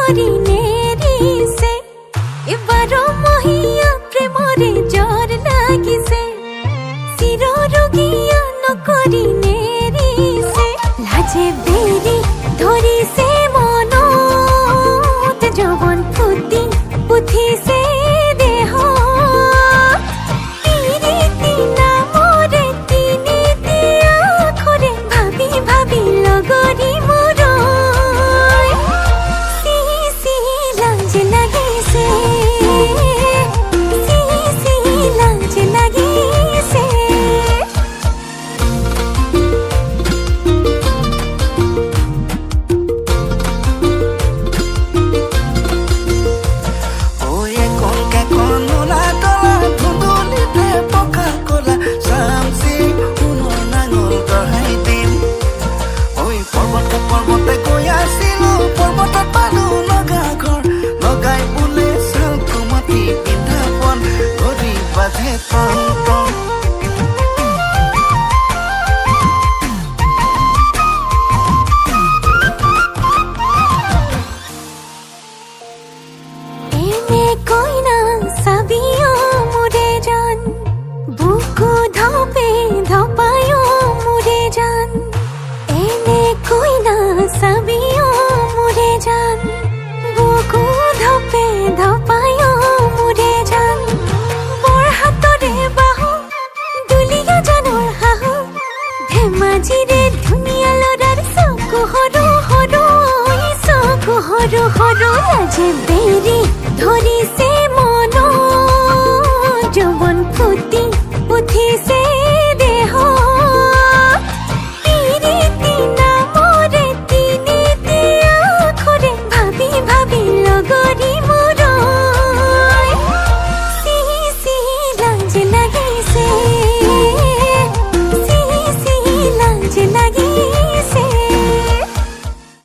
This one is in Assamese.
কৰি নেৰিছে এবাৰ মহিয়া প্ৰেমৰে জ্বৰ লাগিছে চিৰৰোগীয়া নকৰি নেৰিছে লাজে বেৰি ধৰিছে মনত যৌৱন ফুটি উঠিছে দেহ তিৰিতি নামৰে তিনিটি আখৰে ভাবি ভাবি লগৰি মোৰ চিহি চিহি লাজ লাগিছে চিহি চিহি লাজ লাগিছে ধেমাজিৰে ধুনীয়া লৰাৰ চকু সৰু সৰু চকু সৰু সৰু লাজে বেৰি ধৰিছে